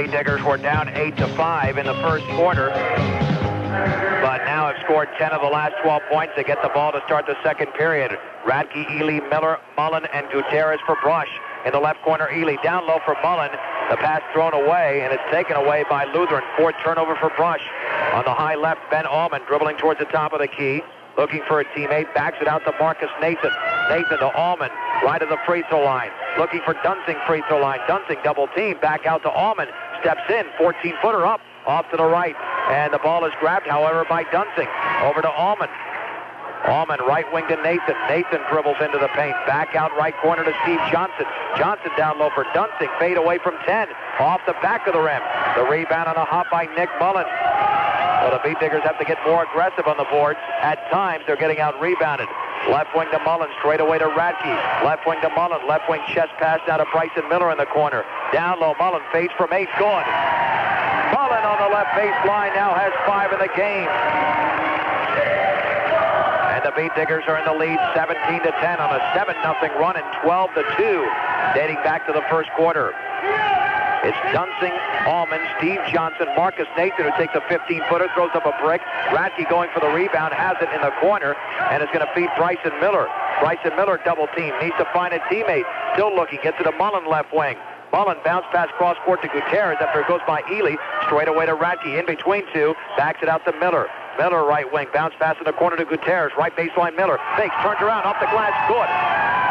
Beat Diggers were down 8-5 in the first quarter, but now have scored 10 of the last 12 points. They get the ball to start the second period. Radke, Ely, Miller, Mullen, and Gutierrez for Brush. In the left corner, Ely down low for Mullen. The pass thrown away, and it's taken away by Lutheran. Fourth turnover for Brush. On the high left, Ben Allman dribbling towards the top of the key, looking for a teammate, backs it out to Marcus Nathan. Nathan to Allman, right of the free throw line, looking for Dunsing free throw line. Dunsing double team, back out to Allman, steps in, 14-footer up, off to the right, and the ball is grabbed, however, by Dunsing. Over to Allman. Allman, right wing to Nathan. Nathan dribbles into the paint. Back out right corner to Steve Johnson. Johnson down low for Dunsing. Fade away from 10. Off the back of the rim. The rebound on a hop by Nick Mullen. Well, the Beat Diggers have to get more aggressive on the boards. At times, they're getting out-rebounded. Left wing to Mullen, straight away to Radke. Left wing to Mullen. Left wing chest pass now to Bryson Miller in the corner. Down low, Mullen fades from 8. Good. Mullen on the left baseline now has 5 in the game. The Beat Diggers are in the lead 17-10 on a 7-0 run and 12-2 dating back to the first quarter. It's Dunsing, Allman, Steve Johnson, Marcus Nathan, who takes a 15-footer, throws up a brick. Radke going for the rebound, has it in the corner, and is going to feed Bryson Miller. Bryson Miller double team, needs to find a teammate. Still looking, gets it to Mullen left wing. Mullen bounce pass cross court to Gutierrez after it goes by Ely. Straight away to Radke, in between two, backs it out to Miller. Miller right wing, bounce pass in the corner to Gutierrez, right baseline Miller, fakes, turns around, off the glass, good.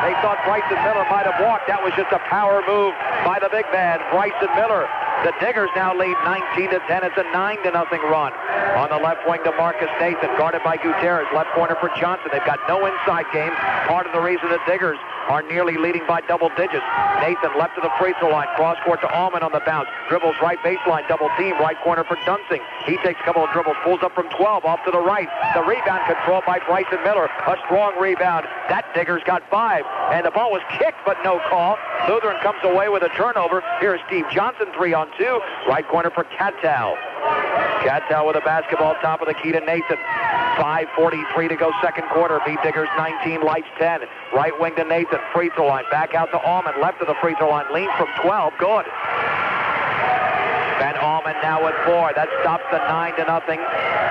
They thought Bryson Miller might have walked. That was just a power move by the big man, Bryson Miller. The Diggers now lead 19-10. It's a 9-0 run. On the left wing to Marcus Nathan, guarded by Gutierrez. Left corner for Johnson. They've got no inside game. Part of the reason the Diggers are nearly leading by double digits. Nathan left to the free throw line. Cross court to Allman on the bounce. Dribbles right baseline. Double team. Right corner for Dunsing. He takes a couple of dribbles. Pulls up from 12. Off to the right. The rebound controlled by Bryson Miller. A strong rebound. That Diggers got 5. And the ball was kicked, but no call. Lutheran comes away with a turnover. Here's Steve Johnson, 3-on-2. Right corner for Catow. Catow with a basketball, top of the key to Nathan. 5:43 to go second quarter. Beat Diggers 19, Lights 10. Right wing to Nathan, free throw line. Back out to Allman, left of the free throw line. Lean from 12, good. Ben Allman now with 4. That stops the 9-0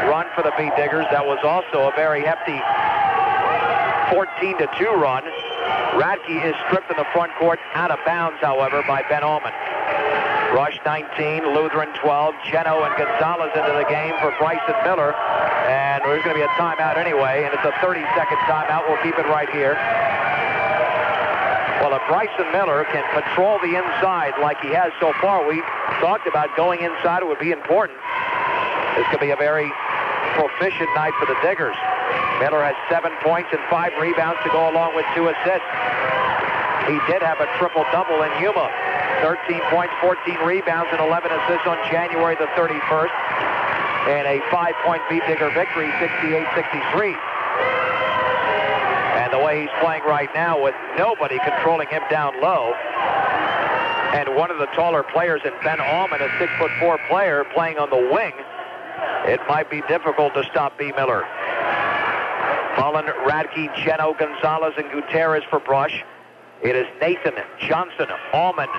run for the Beat Diggers. That was also a very hefty 14-2 run. Radke is stripped in the front court, out of bounds, however, by Ben Allman. Rush 19, Lutheran 12, Geno and Gonzalez into the game for Bryson Miller. And there's going to be a timeout anyway, and it's a 30-second timeout. We'll keep it right here. Well, if Bryson Miller can patrol the inside like he has so far, we talked about going inside, it would be important. This could be a very proficient night for the Diggers. Miller has 7 points and 5 rebounds to go along with 2 assists. He did have a triple-double in Yuma. 13 points, 14 rebounds, and 11 assists on January the 31st. And a 5-point Beat Digger victory, 68-63. And the way he's playing right now with nobody controlling him down low, and one of the taller players in Ben Allman, a 6'4" player playing on the wing, it might be difficult to stop B. Miller. Mullen, Radke, Geno, Gonzalez, and Gutierrez for Brush. It is Nathan, Johnson, Allman,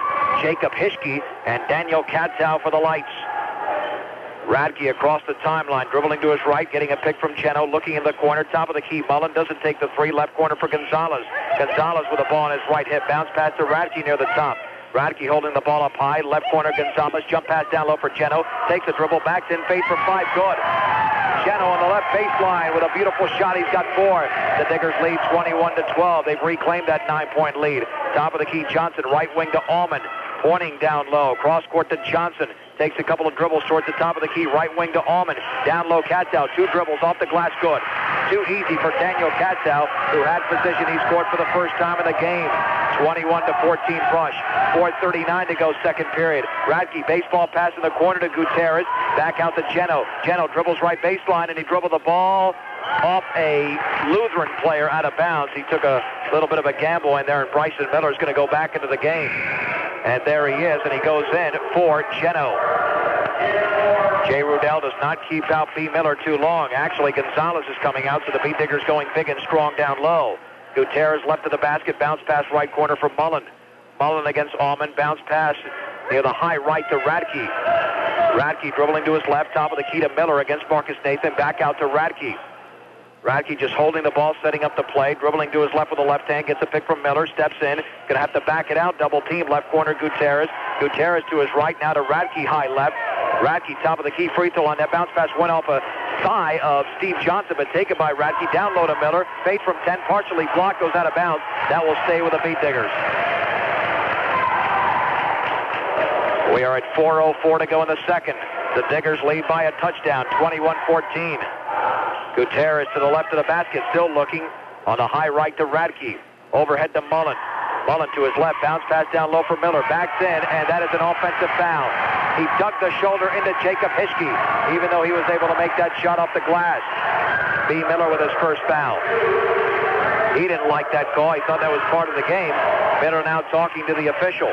Jacob Hischke, and Daniel Catow for the Lights. Radke across the timeline, dribbling to his right, getting a pick from Geno, looking in the corner, top of the key. Mullen doesn't take the 3, left corner for Gonzalez. Gonzalez with the ball on his right hip, bounce pass to Radke near the top. Radke holding the ball up high, left corner Gonzalez, jump pass down low for Geno, takes a dribble, backs in, fade for 5, good. Geno on the left baseline with a beautiful shot, he's got 4. The Diggers lead 21-12. They've reclaimed that 9-point lead. Top of the key, Johnson, right wing to Allman, pointing down low, cross court to Johnson. Takes a couple of dribbles towards the top of the key, right wing to Allman. Down low, Catow, 2 dribbles off the glass, good. Too easy for Daniel Catow, who had position. He scored for the first time in the game. 21-14 Brush. 4:39 to go second period. Radke, baseball pass in the corner to Gutierrez. Back out to Geno. Geno dribbles right baseline, and he dribbled the ball off a Lutheran player out of bounds. He took a little bit of a gamble in there, and Bryson Miller is going to go back into the game. And there he is, and he goes in for Geno. Jay Rudell does not keep out B. Miller too long. Actually, Gonzalez is coming out, so the Beat Diggers going big and strong down low. Gutierrez left of the basket, bounce pass right corner for Mullen. Mullen against Allman, bounce pass near the high right to Radke. Radke dribbling to his left, top of the key to Miller against Marcus Nathan. Back out to Radke. Radke just holding the ball, setting up the play, dribbling to his left with the left hand, gets a pick from Miller, steps in, going to have to back it out, double team, left corner Gutierrez. Gutierrez to his right, now to Radke, high left. Radke, top of the key, free throw line. That bounce pass went off a thigh of Steve Johnson, but taken by Radke. Down low to Miller, fade from 10, partially blocked, goes out of bounds. That will stay with the Beat Diggers. We are at 4:04 to go in the second. The Diggers lead by a touchdown, 21-14. Gutierrez to the left of the basket, still looking on the high right to Radke. Overhead to Mullen. Mullen to his left, bounce pass down low for Miller. Backs in, and that is an offensive foul. He dug the shoulder into Jacob Hischke, even though he was able to make that shot off the glass. B. Miller with his first foul. He didn't like that call. He thought that was part of the game. Miller now talking to the official.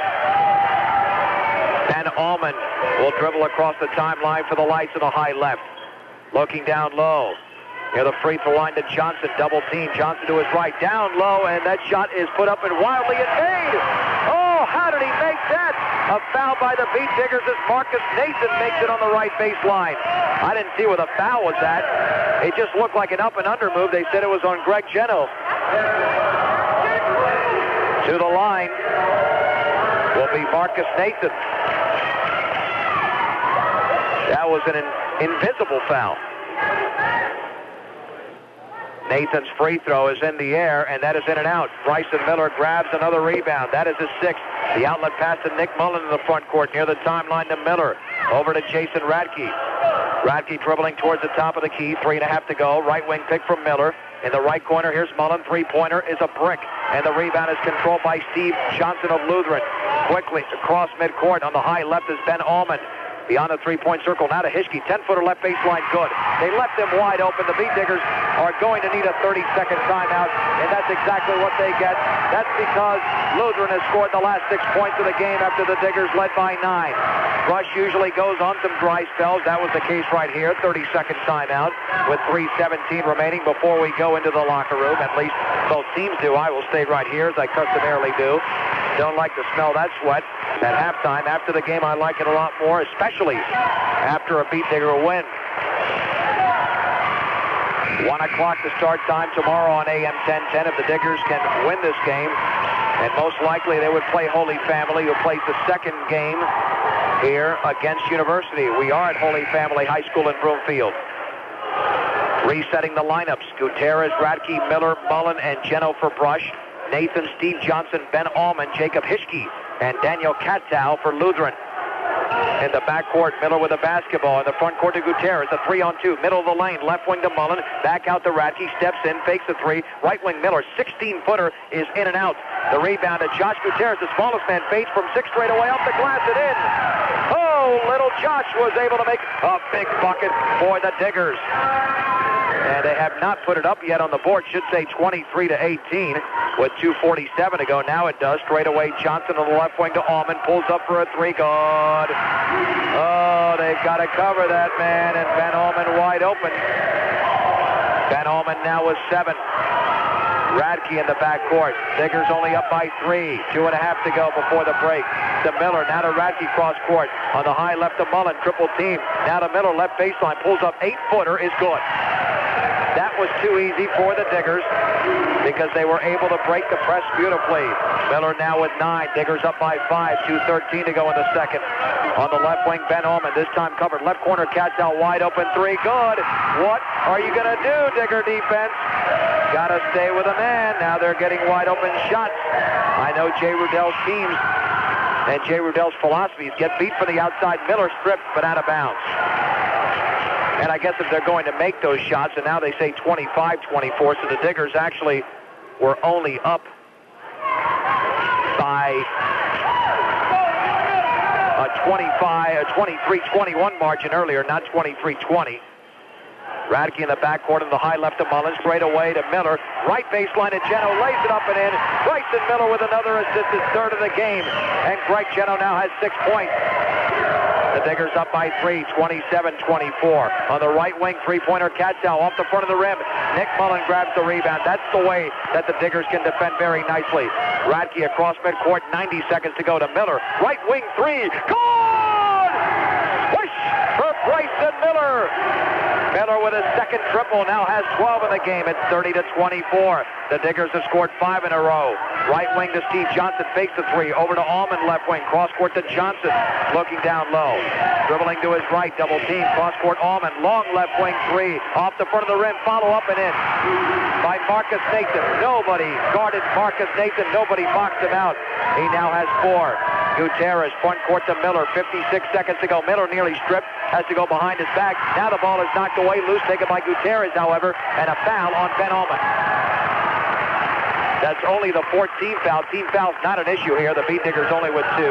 Ben Allman will dribble across the timeline for the Lights in the high left. Looking down low. Near the free throw line to Johnson. Double team. Johnson to his right. Down low, and that shot is put up and wildly and made. Oh, how did he make that? A foul by the Beat Diggers as Marcus Nathan makes it on the right baseline. I didn't see where the foul was at. It just looked like an up and under move. They said it was on Greg Geno. To the line will be Marcus Nathan. That was an invisible foul. Nathan's free throw is in the air, and that is in and out. Bryson Miller grabs another rebound. That is his sixth. The outlet pass to Nick Mullen in the front court near the timeline to Miller. Over to Jason Radke. Radke dribbling towards the top of the key. 3.5 to go. Right wing pick from Miller. In the right corner, here's Mullen. Three-pointer is a brick, and the rebound is controlled by Steve Johnson of Lutheran. Quickly across midcourt on the high left is Ben Allman. Beyond the three-point circle, now to Hischke. 10-footer left baseline, good. They left him wide open. The Beat Diggers are going to need a 30-second timeout, and that's exactly what they get. That's because Lutheran has scored the last 6 points of the game after the Diggers led by 9. Rush usually goes on some dry spells. That was the case right here. 30-second timeout with 3:17 remaining before we go into the locker room. At least both teams do. I will stay right here as I customarily do. Don't like to smell that sweat at halftime. After the game, I like it a lot more, especially after a Beat Digger win. 1 o'clock to start time tomorrow on AM 1010 if the Diggers can win this game. And most likely they would play Holy Family, who plays the second game here against University. We are at Holy Family High School in Broomfield. Resetting the lineups. Gutierrez, Radke, Miller, Mullen, and Geno for Brush. Nathan, Steve Johnson, Ben Allman, Jacob Hischke, and Daniel Katzow for Lutheran. In the backcourt, Miller with the basketball. In the front court to Gutierrez, a 3-on-2. Middle of the lane, left wing to Mullen. Back out to Radke, steps in, fakes the three. Right wing Miller, 16-footer is in and out. The rebound to Josh Gutierrez, the smallest man, fades from 6 straight away off the glass and in. Oh, little Josh was able to make a big bucket for the Diggers. And they have not put it up yet on the board. Should say 23-18 with 2:47 to go. Now it does. Straight away, Johnson on the left wing to Allman. Pulls up for a three. Good. Oh, they've got to cover that man. And Ben Allman wide open. Ben Allman now with 7. Radke in the backcourt. Diggers only up by 3. 2.5 to go before the break. To Miller. Now to Radke cross court. On the high left to Mullen. Triple team. Now to Miller. Left baseline. Pulls up. 8-footer is good. That was too easy for the Diggers because they were able to break the press beautifully. Miller now with 9. Diggers up by 5. 2:13 to go in the second. On the left wing, Ben Allman. This time covered. Left corner, Katzow wide open 3. Good. What are you going to do, Digger defense? Got to stay with a man. Now they're getting wide open shots. I know Jay Rudell's teams and Jay Rudell's philosophies get beat from the outside. Miller stripped, but out of bounds. And I guess if they're going to make those shots, and now they say 25-24, so the Diggers actually were only up by a 23-21 margin earlier, not 23-20. Radke in the backcourt in the high left to Mullen, straight away to Miller. Right baseline to Geno, lays it up and in. Bryson Miller with another assist, his third of the game. And Greg Geno now has 6 points. The Diggers up by 3, 27-24. On the right wing, three-pointer Katzow off the front of the rim. Nick Mullen grabs the rebound. That's the way that the Diggers can defend very nicely. Radke across midcourt, 90 seconds to go to Miller. Right wing three. Good! Swish for Bryson Miller. Miller with his second triple now has 12 in the game. It's 30-24. The Diggers have scored 5 in a row. Right wing to Steve Johnson, fakes the three. Over to Allman, left wing. Cross court to Johnson, looking down low. Dribbling to his right, double team. Cross court Allman, long left wing three. Off the front of the rim, follow up and in by Marcus Nathan. Nobody guarded Marcus Nathan. Nobody boxed him out. He now has 4. Gutierrez, front court to Miller, 56 seconds to go. Miller nearly stripped, has to go behind his back. Now the ball is knocked away, loose, taken by Gutierrez, however, and a foul on Ben Allman. That's only the 14th foul. Team foul's not an issue here. The Beat Diggers only with 2.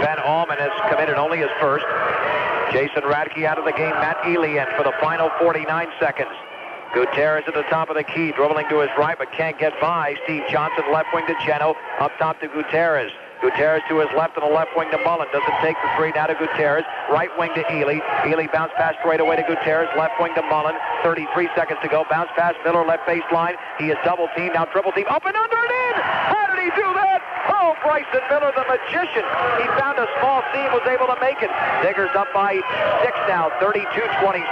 Ben Allman has committed only his first. Jason Radke out of the game. Matt Ely in for the final 49 seconds. Gutierrez at the top of the key, dribbling to his right, but can't get by. Steve Johnson, left wing to Geno, up top to Gutierrez. Gutierrez to his left, and the left wing to Mullen. Doesn't take the three, now to Gutierrez. Right wing to Ely. Ely bounce pass straight away to Gutierrez. Left wing to Mullen. 33 seconds to go. Bounce pass, Miller, left baseline. He is double teamed, now triple team. Up and under and in! How did he do that? Oh, Bryson Miller, the magician. He found a small seam, was able to make it. Diggers up by 6 now, 32-26.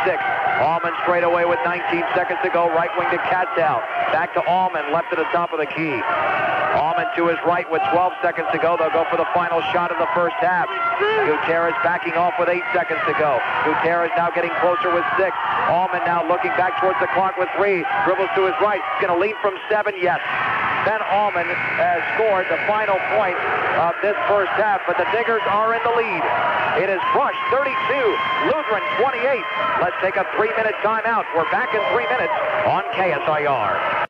Allman straight away with 19 seconds to go. Right wing to Katzow. Back to Allman, left to the top of the key. Allman to his right with 12 seconds to go. They'll go for the final shot of the first half. Gutierrez backing off with 8 seconds to go. Gutierrez now getting closer with 6. Allman now looking back towards the clock with 3. Dribbles to his right. Going to lead from 7. Yes. Ben Allman has scored the final point of this first half, but the Diggers are in the lead. It is Brush 32, Lutheran 28. Let's take a 3-minute timeout. We're back in 3 minutes on KSIR.